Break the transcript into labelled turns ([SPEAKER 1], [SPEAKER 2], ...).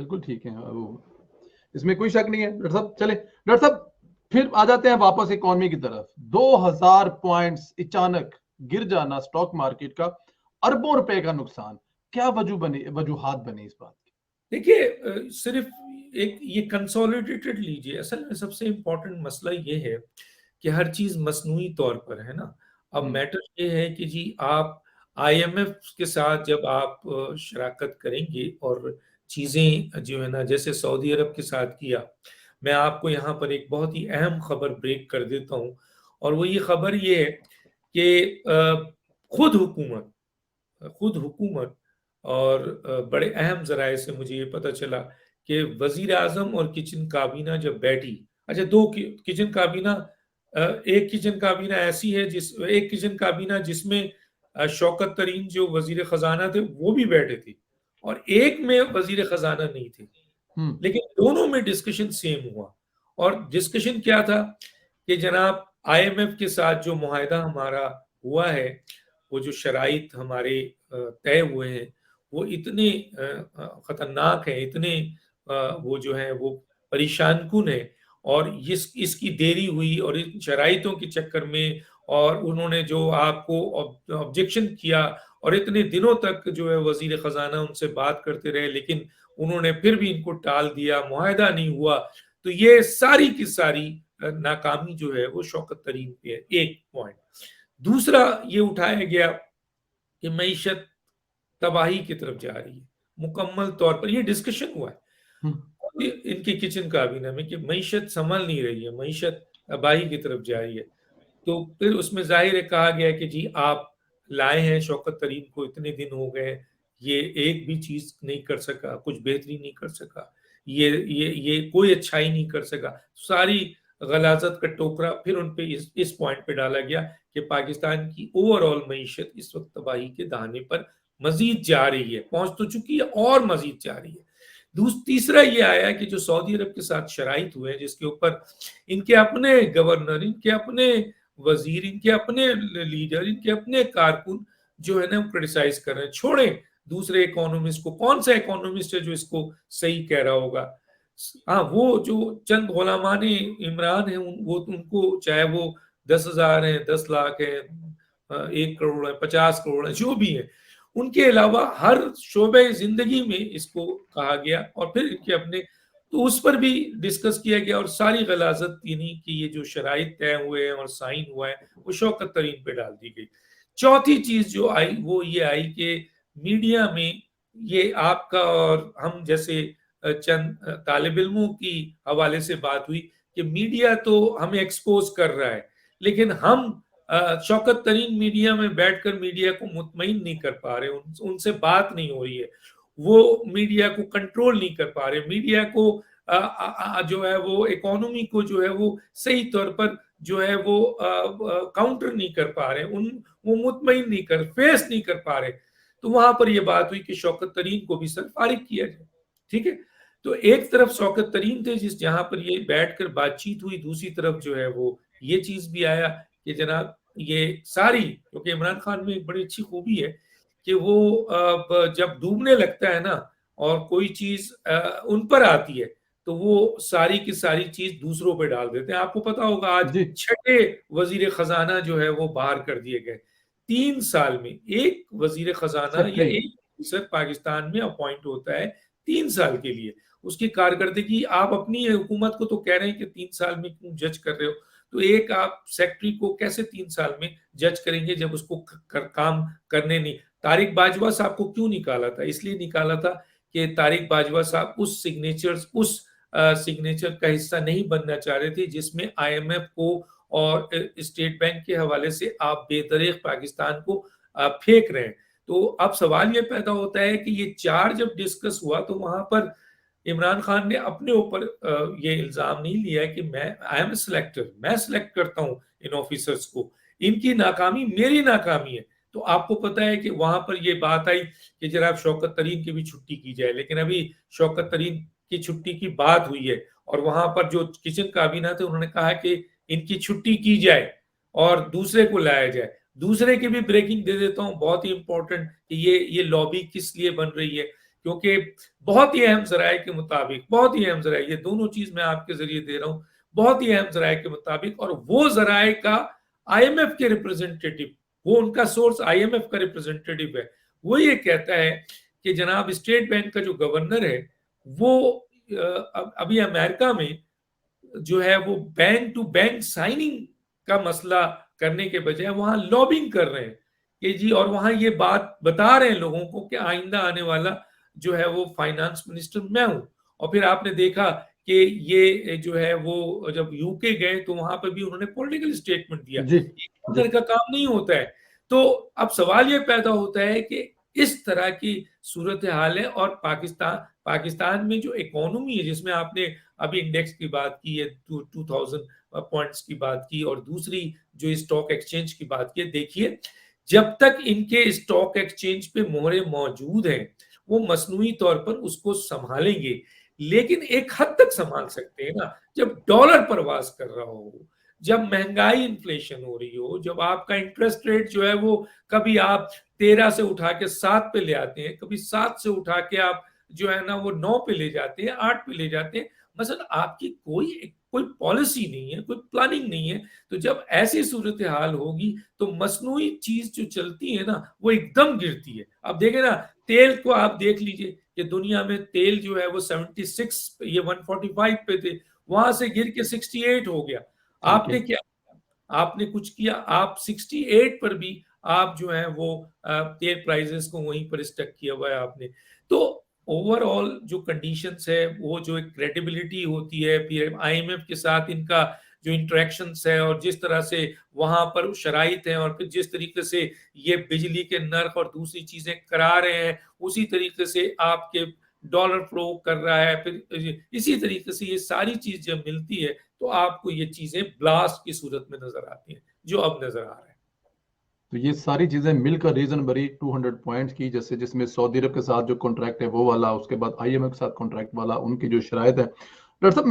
[SPEAKER 1] बिल्कुल ठीक है वो, इसमें कोई शक नहीं है डॉक्टर साहब। चले डॉक्टर साहब, फिर आ जाते हैं वापस इकोनॉमी की तरफ। 2000 पॉइंट्स अचानक गिर जाना स्टॉक मार्केट का, अरबों रुपए का नुकसान, क्या वजूहात बनी इस बात की?
[SPEAKER 2] देखिए, सिर्फ एक ये कंसोलिडेटेड लीजिए। असल में सबसे इम्पोर्टेंट मसला ये है कि हर चीज मसनूई तौर पर है ना। अब मैटर ये है कि जी आप आईएमएफ के साथ जब आप शराकत करेंगे और चीजें जो है ना, जैसे सऊदी अरब के साथ किया। मैं आपको यहाँ पर एक बहुत ही अहम खबर ब्रेक कर देता हूँ, और वो ये खबर ये है कि खुद हुकूमत खुद हुकूमत और बड़े अहम जराये से मुझे ये पता चला कि वजीर आजम और किचन काबीना जब बैठी। अच्छा, दो किचन काबीना, एक किचन काबीना ऐसी है एक किचन काबीना जिसमें शौकत तरीन जो वजीर खजाना थे वो भी बैठे थे, और एक में वजीर खजाना नहीं थे। लेकिन दोनों में डिस्कशन सेम हुआ। और डिस्कशन क्या था कि जनाब आईएमएफ के साथ जो मुआहदा हमारा हुआ है, वो जो शराइत हमारे तय हुए हैं, वो इतने खतरनाक हैं, इतने वो जो है वो परेशान कुन है। और इसकी देरी हुई और इन शराइतों के चक्कर में, और उन्होंने जो आपको ऑब्जेक्शन किया, और इतने दिनों तक जो है वजीर खजाना उनसे बात करते रहे, लेकिन उन्होंने फिर भी इनको टाल दिया, मुआहदा नहीं हुआ। तो ये सारी की सारी नाकामी जो है वो शौकत तरीन पे है, एक पॉइंट। दूसरा ये उठाया गया कि मईशत तबाही की तरफ जा रही है, मुकम्मल तौर पर ये डिस्कशन हुआ है इनके किचन काबीना में कि मईशत संभल नहीं रही है, मईशत तबाही की तरफ जा रही है। तो फिर उसमें जाहिर है कहा गया कि जी आप लाए हैं शौकत तरीन को, इतने दिन हो गए, ये एक भी चीज नहीं कर सका, कुछ बेहतरी नहीं कर सका, ये कोई अच्छाई नहीं कर सका। सारी गलाजत का टोकरा फिर उन पे इस पॉइंट पे डाला गया कि पाकिस्तान की ओवरऑल मईशत इस वक्त तबाही के दहाने पर मजीद जा रही है, पहुंच तो चुकी है और मजीद जा रही है। तीसरा ये आया कि जो सऊदी अरब के साथ शराइत हुए हैं, जिसके ऊपर इनके अपने गवर्नर, इनके अपने वजीर, इनके अपने लीडर, इनके अपने कारकुन जो है ना क्रिटिसाइज कर रहे हैं। छोड़े दूसरे इकोनॉमिस्ट को, कौन सा इकोनॉमिस्ट है जो इसको सही कह रहा होगा। हाँ, वो जो चंद गुलामान इमरान है वो उनको, चाहे वो 10,000 है, 10 लाख है, 1 करोड़ है, 50 करोड़ है, जो भी है, उनके अलावा हर शोबे जिंदगी में इसको कहा गया। और फिर इनके अपने, तो उस पर भी डिस्कस किया गया, और सारी गलाजत यानी कि ये जो शराइत तय हुए हैं और साइन हुआ है वो शौकत तरीन पे डाल दी गई। चौथी चीज जो आई वो ये आई कि मीडिया में ये आपका और हम जैसे चंद तालिब इल्मों की हवाले से बात हुई कि मीडिया तो हमें एक्सपोज कर रहा है, लेकिन हम शौकत तरीन मीडिया में बैठकर मीडिया को मुतमईन नहीं कर पा रहे, उनसे बात नहीं हो रही है, वो मीडिया को कंट्रोल नहीं कर पा रहे, मीडिया को जो है वो इकोनॉमी को जो है वो सही तौर पर जो है वो काउंटर नहीं कर पा रहे, वो मुतमईन नहीं कर, फेस नहीं कर पा रहे। तो वहां पर ये बात हुई कि शौकत तरीन को भी सर फारिग किया जाए। ठीक है, तो एक तरफ शौकत तरीन थे जहां पर ये बैठकर बातचीत हुई, दूसरी तरफ जो है वो ये चीज भी आया कि जनाब ये सारी, क्योंकि इमरान खान में एक बड़ी अच्छी खूबी है कि वो जब डूबने लगता है ना और कोई चीज उन पर आती है, तो वो सारी की सारी चीज दूसरों पे डाल देते हैं। आपको पता होगा आज
[SPEAKER 1] जी
[SPEAKER 2] 6 वजीर खजाना जो है वो बाहर कर दिए गए। 3 साल में एक वजीर खजाना या
[SPEAKER 1] सेक्रेटरी।
[SPEAKER 2] एक ऑफिसर पाकिस्तान में अपॉइंट होता है 3 साल के लिए। उसकी कारकर्दगी, आप अपनी हुकूमत को तो कह रहे हैं कि 3 साल में क्यों जज कर रहे हो, तो एक आप सेक्रेटरी को कैसे 3 साल में जज करेंगे जब उसको काम करने नहीं। तारिक बाजवा साहब को क्यों निकाला था? इसलिए निकाला था कि तारिक बाजवा साहब उस सिग्नेचर का हिस्सा नहीं बनना चाह रहे थे जिसमें आईएमएफ को और स्टेट बैंक के हवाले से आप बेतरीक पाकिस्तान को फेंक रहे हैं। तो अब सवाल ये पैदा होता है कि ये चार जब डिस्कस हुआ तो वहां पर इमरान खान ने अपने ऊपर ये इल्जाम नहीं लिया कि आई एम सिलेक्टर, मैं सिलेक्ट करता हूं इन ऑफिसर्स को, इनकी नाकामी मेरी नाकामी है। तो आपको पता है कि वहां पर ये बात आई कि जरा शौकत तरीन की भी छुट्टी की जाए, लेकिन अभी शौकत तरीन की छुट्टी की बात हुई है, और वहां पर जो किचन काबीना थे उन्होंने कहा कि इनकी छुट्टी की जाए और दूसरे को लाया जाए। दूसरे की भी ब्रेकिंग दे देता हूं, बहुत ही इंपॉर्टेंट, कि ये लॉबी किस लिए बन रही है क्योंकि बहुत ही अहम ज़राए के मुताबिक, बहुत ही अहम ज़राए, ये दोनों चीज़ मैं आपके ज़रिए दे रहा हूँ, बहुत ही अहम ज़राए के मुताबिक, और वो ज़राए का IMF के रिप्रेजेंटेटिव, वो उनका सोर्स IMF का रिप्रेजेंटेटिव है, वो ये कहता है कि जनाब स्टेट बैंक का जो गवर्नर है वो अभी अमेरिका में जो है वो बैंक टू बैंक साइनिंग का मसला करने के बजाय वहां लॉबिंग कर रहे हैं कि जी, और वहां ये बात बता रहे हैं लोगों को कि आइंदा आने वाला जो है वो फाइनेंस मिनिस्टर मैं हूं। और फिर आपने देखा कि ये जो है वो जब यूके गए तो वहां पर भी उन्होंने पॉलिटिकल स्टेटमेंट दिया,
[SPEAKER 1] जी
[SPEAKER 2] ये गवर्नर का काम नहीं होता है। तो अब सवाल ये पैदा होता है कि इस तरह की सूरत हाल है, और पाकिस्तान में जो इकोनॉमी है, जिसमें आपने अभी इंडेक्स की बात की है, 2000 पॉइंट्स की बात की, और दूसरी जो स्टॉक एक्सचेंज की बात की, देखिए जब तक इनके स्टॉक एक्सचेंज पे मोहरे मौजूद हैं वो मसनूई तौर पर उसको संभालेंगे, लेकिन एक हद तक संभाल सकते हैं ना, जब डॉलर परवास कर रहा हो, जब महंगाई इन्फ्लेशन हो रही हो, जब आपका इंटरेस्ट रेट जो है वो कभी आप 13 से उठा के 7 पे ले आते हैं, कभी 7 से उठा के आप जो है ना वो 9 पे ले जाते हैं, 8 पे ले जाते हैं, मतलब आपकी कोई कोई पॉलिसी नहीं है, कोई प्लानिंग नहीं है। तो जब ऐसी सूरत हाल होगी तो मसनूई चीज जो चलती है ना वो एकदम गिरती है। अब देखें ना, तेल को आप देख लीजिए कि दुनिया में तेल जो है वो 76, ये 145 पे थे, वहां से गिर के 68 हो गया। आपने क्या, आपने कुछ किया? आप 68 पर भी आप जो है वो तेल प्राइसेस को वहीं पर स्टक किया हुआ है आपने। तो ओवरऑल जो कंडीशंस है, वो जो एक क्रेडिबिलिटी होती है, फिर IMF के साथ इनका जो इंटरेक्शंस है, और जिस तरह से वहां पर शराइत है, और फिर जिस तरीके से ये बिजली के नर्क और दूसरी चीजें करा रहे हैं, उसी तरीके से आपके डॉलर फ्लो कर रहा है, फिर इसी तरीके से ये सारी चीज जब मिलती है तो आपको ये चीजें ब्लास्ट की सूरत में नजर आती हैं, जो अब नजर आ रहा है।
[SPEAKER 1] तो ये सारी चीजें मिलकर रीजन बनी 200 पॉइंट्स की, जैसे जिसमें सऊदी अरब के साथ जो कॉन्ट्रैक्ट है वो वाला, उसके बाद IMF के साथ कॉन्ट्रैक्ट वाला, उनकी जो शराइत है। डॉक्टर साहब